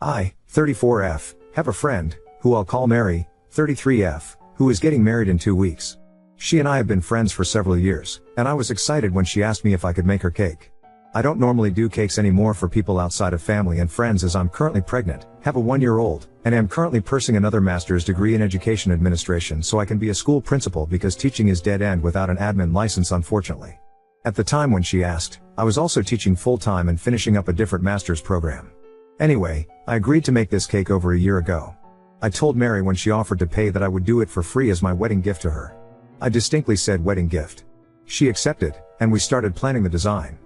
I, 34F, have a friend, who I'll call Mary, 33F, who is getting married in 2 weeks. She and I have been friends for several years, and I was excited when she asked me if I could make her cake. I don't normally do cakes anymore for people outside of family and friends as I'm currently pregnant, have a 1-year-old, and am currently pursuing another master's degree in education administration so I can be a school principal because teaching is dead end without an admin license unfortunately. At the time when she asked, I was also teaching full-time and finishing up a different master's program. Anyway, I agreed to make this cake over a year ago. I told Mary when she offered to pay that I would do it for free as my wedding gift to her. I distinctly said wedding gift. She accepted, and we started planning the design.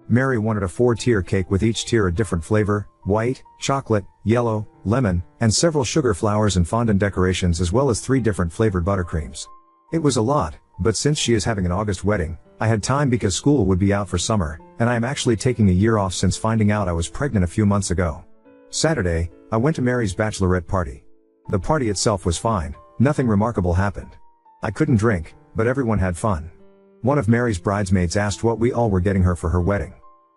Mary wanted a 4-tier cake with each tier a different flavor, white, chocolate, yellow, lemon, and several sugar flowers and fondant decorations as well as 3 different flavored buttercreams. It was a lot, but since she is having an August wedding, I had time because school would be out for summer, and I am actually taking a year off since finding out I was pregnant a few months ago. Saturday, I went to Mary's bachelorette party. The party itself was fine, nothing remarkable happened. I couldn't drink, but everyone had fun. One of Mary's bridesmaids asked what we all were getting her for her wedding.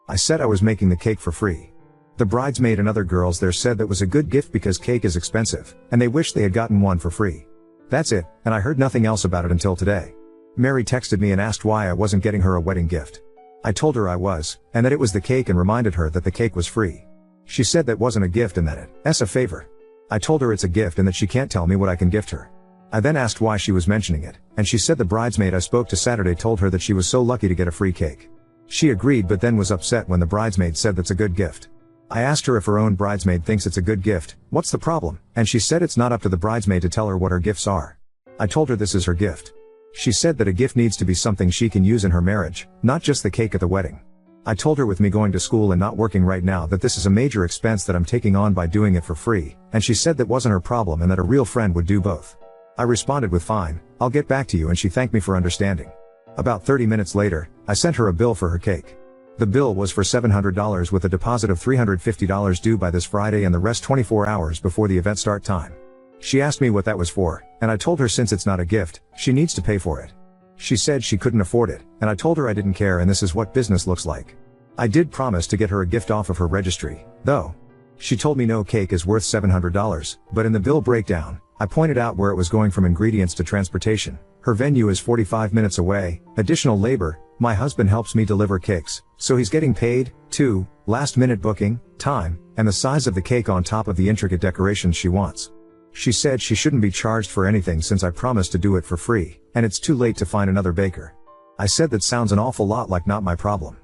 I said I was making the cake for free. The bridesmaid and other girls there said that was a good gift because cake is expensive, and they wished they had gotten one for free. That's it, and I heard nothing else about it until today. Mary texted me and asked why I wasn't getting her a wedding gift. I told her I was, and that it was the cake and reminded her that the cake was free. She said that wasn't a gift and that it's a favor. I told her it's a gift and that she can't tell me what I can gift her. I then asked why she was mentioning it, and she said the bridesmaid I spoke to Saturday told her that she was so lucky to get a free cake. She agreed but then was upset when the bridesmaid said that's a good gift. I asked her if her own bridesmaid thinks it's a good gift, what's the problem, and she said it's not up to the bridesmaid to tell her what her gifts are. I told her this is her gift. She said that a gift needs to be something she can use in her marriage, not just the cake at the wedding. I told her with me going to school and not working right now that this is a major expense that I'm taking on by doing it for free, and she said that wasn't her problem and that a real friend would do both. I responded with fine, I'll get back to you, and she thanked me for understanding. About 30 minutes later, I sent her a bill for her cake. The bill was for $700 with a deposit of $350 due by this Friday and the rest 24 hours before the event start time. She asked me what that was for, and I told her since it's not a gift, she needs to pay for it. She said she couldn't afford it, and I told her I didn't care and this is what business looks like. I did promise to get her a gift off of her registry, though. She told me no cake is worth $700, but in the bill breakdown, I pointed out where it was going from ingredients to transportation. Her venue is 45 minutes away, additional labor, my husband helps me deliver cakes, so he's getting paid, too, last minute booking, time, and the size of the cake on top of the intricate decorations she wants. She said she shouldn't be charged for anything since I promised to do it for free, and it's too late to find another baker. I said that sounds an awful lot like not my problem.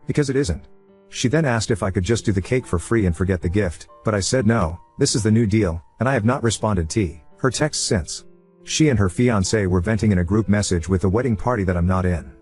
Because it isn't. She then asked if I could just do the cake for free and forget the gift, but I said no, this is the new deal, and I have not responded to her text since. She and her fiancé were venting in a group message with the wedding party that I'm not in.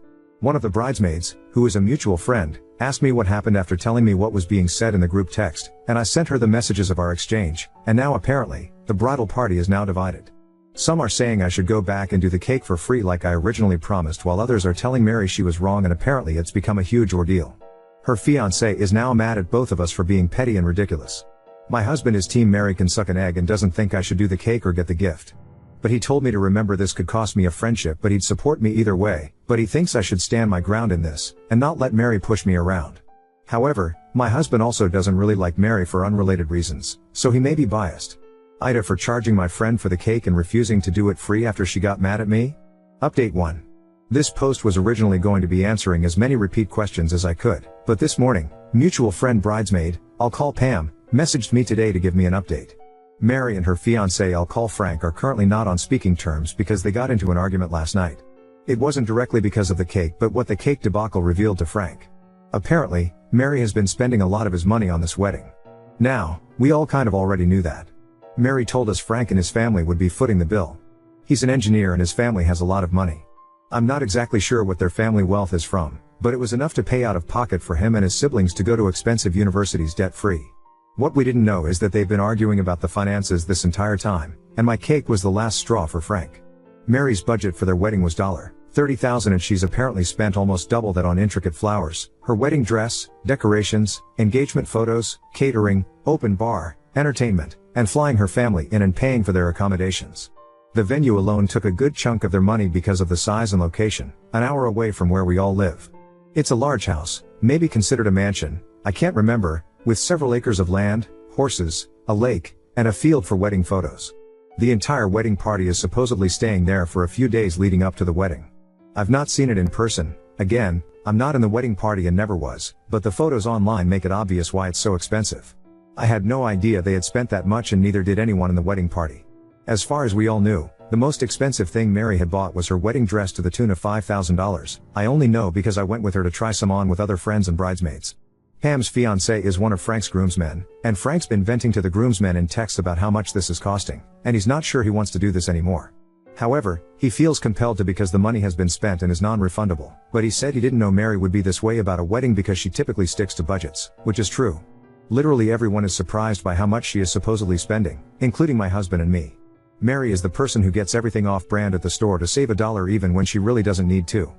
One of the bridesmaids, who is a mutual friend, asked me what happened after telling me what was being said in the group text, and I sent her the messages of our exchange, and now apparently, the bridal party is now divided. Some are saying I should go back and do the cake for free like I originally promised, while others are telling Mary she was wrong and apparently it's become a huge ordeal. Her fiancé is now mad at both of us for being petty and ridiculous. My husband is team Mary can suck an egg and doesn't think I should do the cake or get the gift. But he told me to remember this could cost me a friendship, but he'd support me either way, but he thinks I should stand my ground in this, and not let Mary push me around. However, my husband also doesn't really like Mary for unrelated reasons, so he may be biased. Ida for charging my friend for the cake and refusing to do it free after she got mad at me? Update 1. This post was originally going to be answering as many repeat questions as I could, but this morning, mutual friend bridesmaid, I'll call Pam, messaged me today to give me an update. Mary and her fiancé, I'll call Frank, are currently not on speaking terms because they got into an argument last night. It wasn't directly because of the cake but what the cake debacle revealed to Frank. Apparently, Mary has been spending a lot of his money on this wedding. Now, we all kind of already knew that. Mary told us Frank and his family would be footing the bill. He's an engineer and his family has a lot of money. I'm not exactly sure what their family wealth is from, but it was enough to pay out of pocket for him and his siblings to go to expensive universities debt-free. What we didn't know is that they've been arguing about the finances this entire time, and my cake was the last straw for Frank. Mary's budget for their wedding was $30,000 and she's apparently spent almost double that on intricate flowers, her wedding dress, decorations, engagement photos, catering, open bar, entertainment, and flying her family in and paying for their accommodations. The venue alone took a good chunk of their money because of the size and location, an hour away from where we all live. It's a large house, maybe considered a mansion, I can't remember, with several acres of land, horses, a lake, and a field for wedding photos. The entire wedding party is supposedly staying there for a few days leading up to the wedding. I've not seen it in person. Again, I'm not in the wedding party and never was, but the photos online make it obvious why it's so expensive. I had no idea they had spent that much, and neither did anyone in the wedding party. As far as we all knew, the most expensive thing Mary had bought was her wedding dress to the tune of $5,000. I only know because I went with her to try some on with other friends and bridesmaids. Pam's fiancé is one of Frank's groomsmen, and Frank's been venting to the groomsmen in texts about how much this is costing, and he's not sure he wants to do this anymore. However, he feels compelled to because the money has been spent and is non-refundable, but he said he didn't know Mary would be this way about a wedding because she typically sticks to budgets, which is true. Literally everyone is surprised by how much she is supposedly spending, including my husband and me. Mary is the person who gets everything off-brand at the store to save $1 even when she really doesn't need to.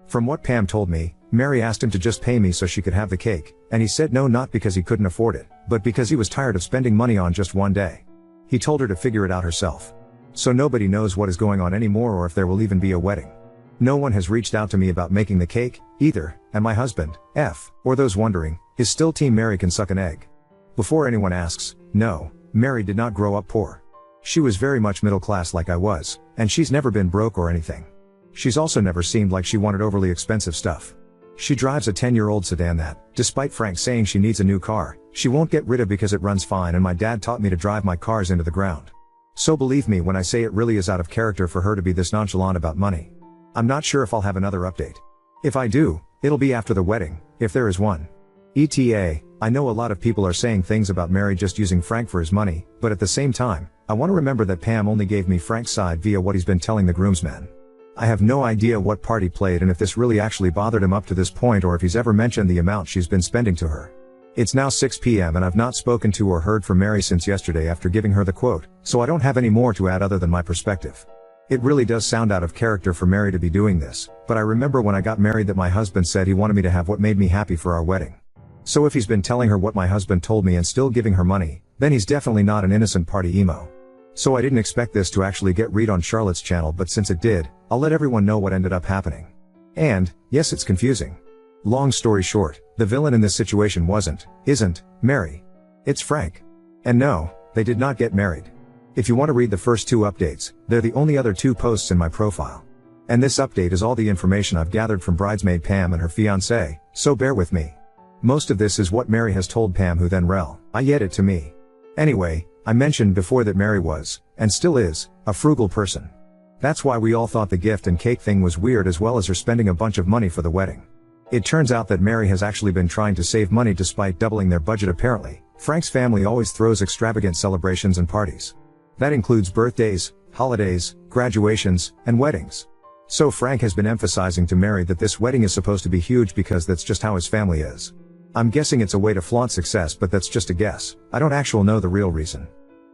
From what Pam told me, Mary asked him to just pay me so she could have the cake, and he said no, not because he couldn't afford it, but because he was tired of spending money on just one day. He told her to figure it out herself. So nobody knows what is going on anymore or if there will even be a wedding. No one has reached out to me about making the cake, either, and my husband, or those wondering, is still team Mary can suck an egg. Before anyone asks, no, Mary did not grow up poor. She was very much middle class like I was, and she's never been broke or anything. She's also never seemed like she wanted overly expensive stuff. She drives a 10-year-old sedan that, despite Frank saying she needs a new car, she won't get rid of because it runs fine, and my dad taught me to drive my cars into the ground. So believe me when I say it really is out of character for her to be this nonchalant about money. I'm not sure if I'll have another update. If I do, it'll be after the wedding, if there is one. ETA, I know a lot of people are saying things about Mary just using Frank for his money, but at the same time, I want to remember that Pam only gave me Frank's side via what he's been telling the groomsmen. I have no idea what part he played and if this really actually bothered him up to this point or if he's ever mentioned the amount she's been spending to her. It's now 6 p.m. and I've not spoken to or heard from Mary since yesterday after giving her the quote, so I don't have any more to add other than my perspective. It really does sound out of character for Mary to be doing this, but I remember when I got married that my husband said he wanted me to have what made me happy for our wedding. So if he's been telling her what my husband told me and still giving her money, then he's definitely not an innocent party emo. So I didn't expect this to actually get read on Charlotte's channel, but since it did, I'll let everyone know what ended up happening. And, yes, it's confusing. Long story short, the villain in this situation isn't, Mary. It's Frank. And no, they did not get married. If you want to read the first two updates, they're the only other two posts in my profile. And this update is all the information I've gathered from bridesmaid Pam and her fiancé, so bear with me. Most of this is what Mary has told Pam, who then relayed it to me. Anyway, I mentioned before that Mary was, and still is, a frugal person. That's why we all thought the gift and cake thing was weird, as well as her spending a bunch of money for the wedding. It turns out that Mary has actually been trying to save money despite doubling their budget apparently. Frank's family always throws extravagant celebrations and parties. That includes birthdays, holidays, graduations, and weddings. So Frank has been emphasizing to Mary that this wedding is supposed to be huge because that's just how his family is. I'm guessing it's a way to flaunt success, but that's just a guess. I don't actually know the real reason.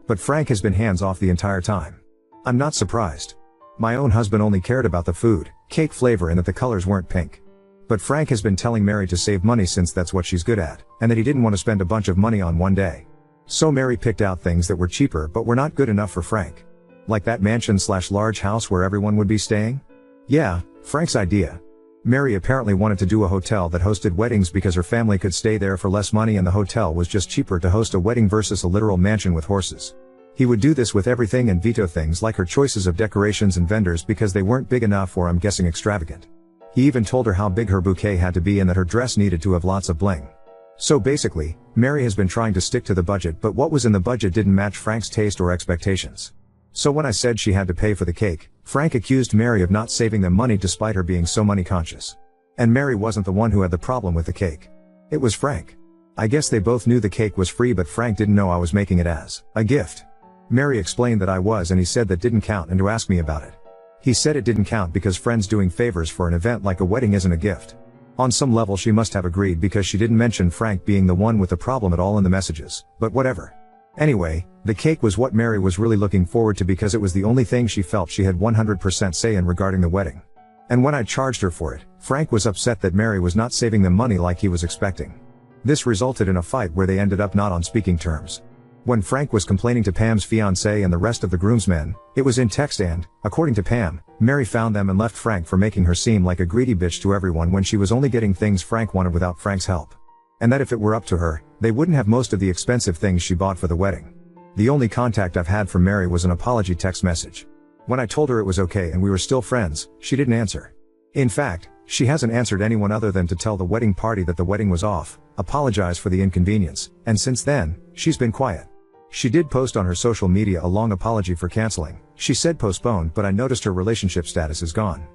But Frank has been hands off the entire time. I'm not surprised. My own husband only cared about the food, cake flavor, and that the colors weren't pink. But Frank has been telling Mary to save money since that's what she's good at, and that he didn't want to spend a bunch of money on one day. So Mary picked out things that were cheaper but were not good enough for Frank. Like that mansion/large house where everyone would be staying? Yeah, Frank's idea. Mary apparently wanted to do a hotel that hosted weddings because her family could stay there for less money and the hotel was just cheaper to host a wedding versus a literal mansion with horses. He would do this with everything and veto things like her choices of decorations and vendors because they weren't big enough, or I'm guessing extravagant. He even told her how big her bouquet had to be and that her dress needed to have lots of bling. So basically, Mary has been trying to stick to the budget, but what was in the budget didn't match Frank's taste or expectations. So when I said she had to pay for the cake, Frank accused Mary of not saving them money despite her being so money conscious. And Mary wasn't the one who had the problem with the cake. It was Frank. I guess they both knew the cake was free, but Frank didn't know I was making it as a gift. Mary explained that I was, and he said that didn't count and to ask me about it. He said it didn't count because friends doing favors for an event like a wedding isn't a gift. On some level she must have agreed because she didn't mention Frank being the one with the problem at all in the messages, but whatever. Anyway, the cake was what Mary was really looking forward to because it was the only thing she felt she had 100% say in regarding the wedding. And when I charged her for it, Frank was upset that Mary was not saving them money like he was expecting. This resulted in a fight where they ended up not on speaking terms. When Frank was complaining to Pam's fiancé and the rest of the groomsmen, it was in text and, according to Pam, Mary found them and left Frank for making her seem like a greedy bitch to everyone when she was only getting things Frank wanted without Frank's help. And that if it were up to her, they wouldn't have most of the expensive things she bought for the wedding. The only contact I've had from Mary was an apology text message. When I told her it was okay and we were still friends, she didn't answer. In fact, she hasn't answered anyone other than to tell the wedding party that the wedding was off, apologize for the inconvenience, and since then, she's been quiet. She did post on her social media a long apology for canceling. She said postponed, but I noticed her relationship status is gone.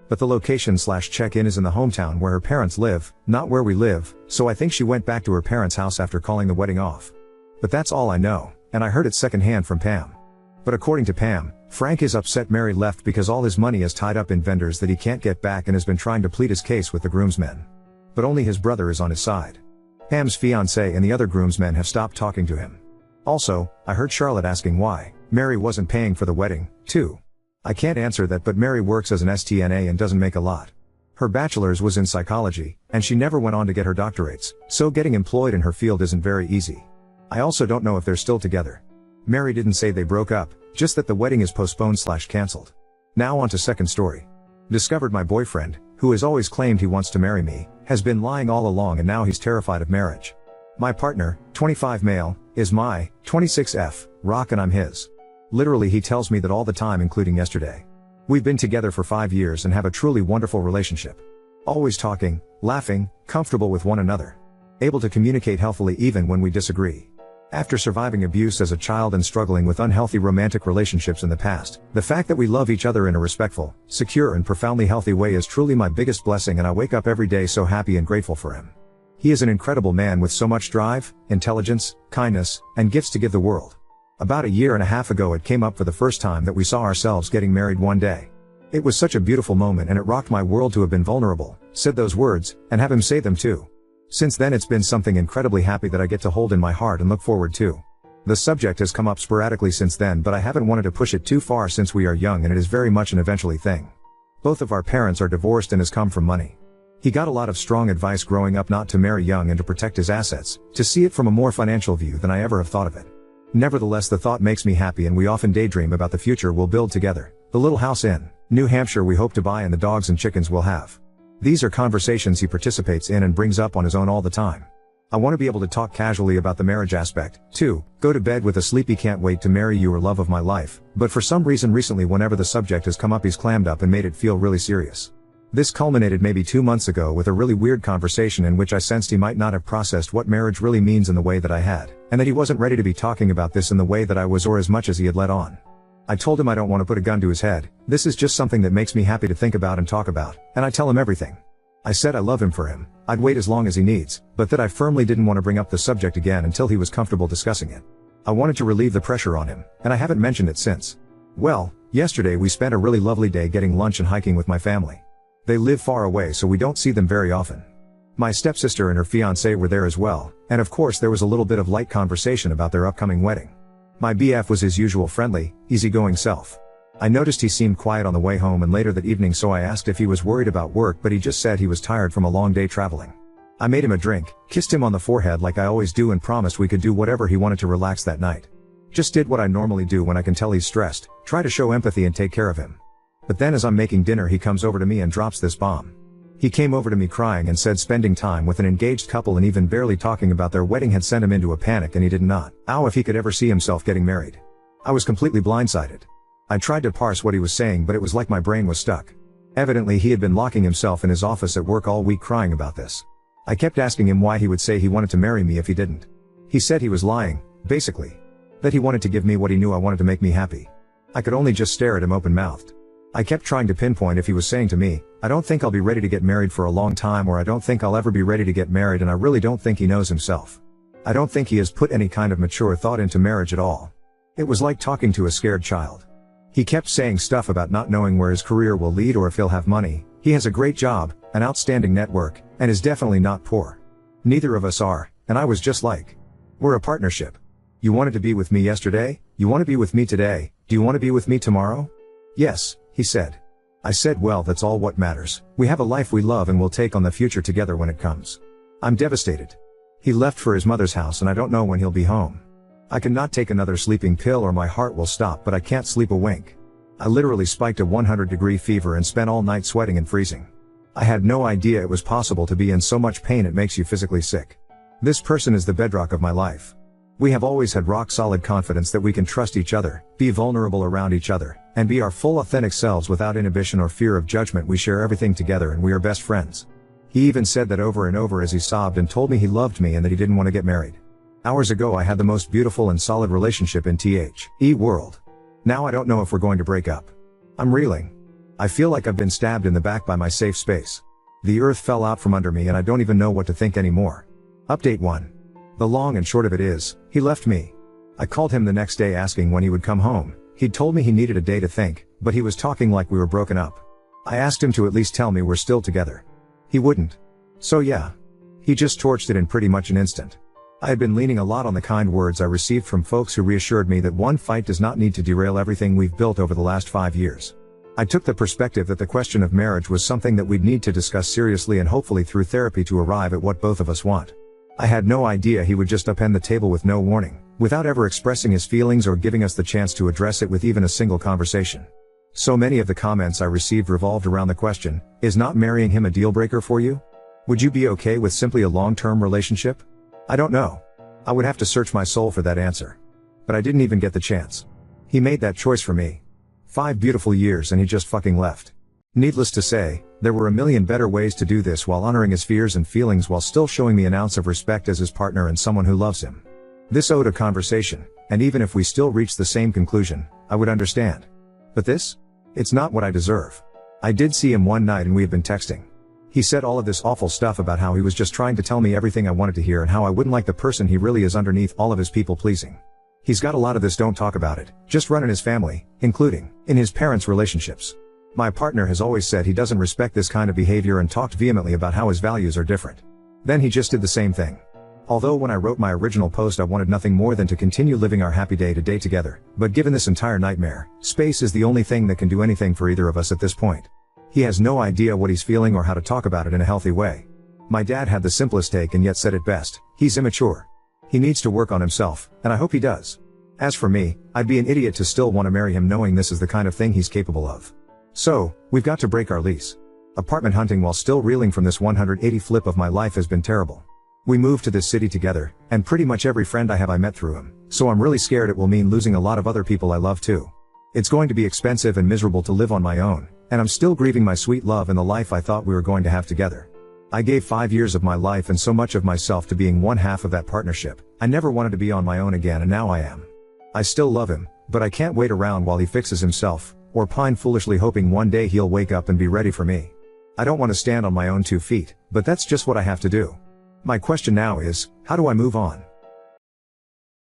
But the location/check-in is in the hometown where her parents live, not where we live, so I think she went back to her parents' house after calling the wedding off. But that's all I know, and I heard it secondhand from Pam. But according to Pam, Frank is upset Mary left because all his money is tied up in vendors that he can't get back and has been trying to plead his case with the groomsmen. But only his brother is on his side. Pam's fiancé and the other groomsmen have stopped talking to him. Also, I heard Charlotte asking why Mary wasn't paying for the wedding, too. I can't answer that, but Mary works as an STNA and doesn't make a lot. Her bachelor's was in psychology, and she never went on to get her doctorates, so getting employed in her field isn't very easy. I also don't know if they're still together. Mary didn't say they broke up, just that the wedding is postponed/cancelled. Now on to second story. Discovered my boyfriend, who has always claimed he wants to marry me, has been lying all along and now he's terrified of marriage. My partner, 25 male, is my 26F rock and I'm his. Literally he tells me that all the time, including yesterday. We've been together for 5 years and have a truly wonderful relationship. Always talking, laughing, comfortable with one another. Able to communicate healthily even when we disagree. After surviving abuse as a child and struggling with unhealthy romantic relationships in the past, the fact that we love each other in a respectful, secure and profoundly healthy way is truly my biggest blessing, and I wake up every day so happy and grateful for him. He is an incredible man with so much drive, intelligence, kindness, and gifts to give the world. About a year and a half ago it came up for the first time that we saw ourselves getting married one day. It was such a beautiful moment and it rocked my world to have been vulnerable, said those words, and have him say them too. Since then it's been something incredibly happy that I get to hold in my heart and look forward to. The subject has come up sporadically since then, but I haven't wanted to push it too far since we are young and it is very much an eventually thing. Both of our parents are divorced and has come from money. He got a lot of strong advice growing up not to marry young and to protect his assets, to see it from a more financial view than I ever have thought of it. Nevertheless, the thought makes me happy and we often daydream about the future we'll build together, the little house in New Hampshire we hope to buy and the dogs and chickens we'll have. These are conversations he participates in and brings up on his own all the time. I want to be able to talk casually about the marriage aspect, too, go to bed with a sleepy can't wait to marry you or love of my life, but for some reason recently whenever the subject has come up he's clammed up and made it feel really serious. This culminated maybe 2 months ago with a really weird conversation in which I sensed he might not have processed what marriage really means in the way that I had, and that he wasn't ready to be talking about this in the way that I was or as much as he had let on. I told him I don't want to put a gun to his head, this is just something that makes me happy to think about and talk about, and I tell him everything. I said I love him for him, I'd wait as long as he needs, but that I firmly didn't want to bring up the subject again until he was comfortable discussing it. I wanted to relieve the pressure on him, and I haven't mentioned it since. Well, yesterday we spent a really lovely day getting lunch and hiking with my family. They live far away so we don't see them very often. My stepsister and her fiancé were there as well, and of course there was a little bit of light conversation about their upcoming wedding. My BF was his usual friendly, easygoing self. I noticed he seemed quiet on the way home and later that evening, so I asked if he was worried about work, but he just said he was tired from a long day traveling. I made him a drink, kissed him on the forehead like I always do and promised we could do whatever he wanted to relax that night. Just did what I normally do when I can tell he's stressed, try to show empathy and take care of him. But then as I'm making dinner he comes over to me and drops this bomb. He came over to me crying and said spending time with an engaged couple and even barely talking about their wedding had sent him into a panic and he did not know if he could ever see himself getting married. I was completely blindsided. I tried to parse what he was saying, but it was like my brain was stuck. Evidently he had been locking himself in his office at work all week crying about this. I kept asking him why he would say he wanted to marry me if he didn't. He said he was lying, basically. That he wanted to give me what he knew I wanted to make me happy. I could only just stare at him open-mouthed. I kept trying to pinpoint if he was saying to me, I don't think I'll be ready to get married for a long time, or I don't think I'll ever be ready to get married, and I really don't think he knows himself. I don't think he has put any kind of mature thought into marriage at all. It was like talking to a scared child. He kept saying stuff about not knowing where his career will lead or if he'll have money. He has a great job, an outstanding network, and is definitely not poor. Neither of us are, and I was just like, we're a partnership. You wanted to be with me yesterday? You want to be with me today? Do you want to be with me tomorrow? Yes, he said. I said, well, that's all what matters. We have a life we love and we'll take on the future together when it comes. I'm devastated. He left for his mother's house and I don't know when he'll be home. I cannot take another sleeping pill or my heart will stop, but I can't sleep a wink. I literally spiked a 100-degree fever and spent all night sweating and freezing. I had no idea it was possible to be in so much pain it makes you physically sick. This person is the bedrock of my life. We have always had rock solid confidence that we can trust each other, be vulnerable around each other, and be our full authentic selves without inhibition or fear of judgment. We share everything together and we are best friends. He even said that over and over as he sobbed and told me he loved me and that he didn't want to get married. Hours ago I had the most beautiful and solid relationship in THE world. Now I don't know if we're going to break up. I'm reeling. I feel like I've been stabbed in the back by my safe space. The earth fell out from under me and I don't even know what to think anymore. Update 1. The long and short of it is, he left me. I called him the next day asking when he would come home. He'd told me he needed a day to think, but he was talking like we were broken up. I asked him to at least tell me we're still together. He wouldn't. So yeah. He just torched it in pretty much an instant. I had been leaning a lot on the kind words I received from folks who reassured me that one fight does not need to derail everything we've built over the last 5 years. I took the perspective that the question of marriage was something that we'd need to discuss seriously and hopefully through therapy to arrive at what both of us want. I had no idea he would just upend the table with no warning, without ever expressing his feelings or giving us the chance to address it with even a single conversation. So many of the comments I received revolved around the question, is not marrying him a deal breaker for you? Would you be okay with simply a long-term relationship? I don't know. I would have to search my soul for that answer. But I didn't even get the chance. He made that choice for me. 5 beautiful years and he just fucking left. Needless to say, there were a million better ways to do this while honoring his fears and feelings while still showing me an ounce of respect as his partner and someone who loves him. This owed a conversation, and even if we still reached the same conclusion, I would understand. But this? It's not what I deserve. I did see him one night and we have been texting. He said all of this awful stuff about how he was just trying to tell me everything I wanted to hear and how I wouldn't like the person he really is underneath all of his people pleasing. He's got a lot of this don't talk about it, just run in his family, including in his parents' relationships. My partner has always said he doesn't respect this kind of behavior and talked vehemently about how his values are different. Then he just did the same thing. Although when I wrote my original post I wanted nothing more than to continue living our happy day to day together, but given this entire nightmare, space is the only thing that can do anything for either of us at this point. He has no idea what he's feeling or how to talk about it in a healthy way. My dad had the simplest take and yet said it best, he's immature. He needs to work on himself, and I hope he does. As for me, I'd be an idiot to still want to marry him knowing this is the kind of thing he's capable of. So, we've got to break our lease. Apartment hunting while still reeling from this 180 flip of my life has been terrible. We moved to this city together, and pretty much every friend I have I met through him, so I'm really scared it will mean losing a lot of other people I love too. It's going to be expensive and miserable to live on my own, and I'm still grieving my sweet love and the life I thought we were going to have together. I gave 5 years of my life and so much of myself to being one half of that partnership. I never wanted to be on my own again and now I am. I still love him, but I can't wait around while he fixes himself, or pine foolishly hoping one day he'll wake up and be ready for me. I don't want to stand on my own 2 feet, but that's just what I have to do. My question now is, how do I move on?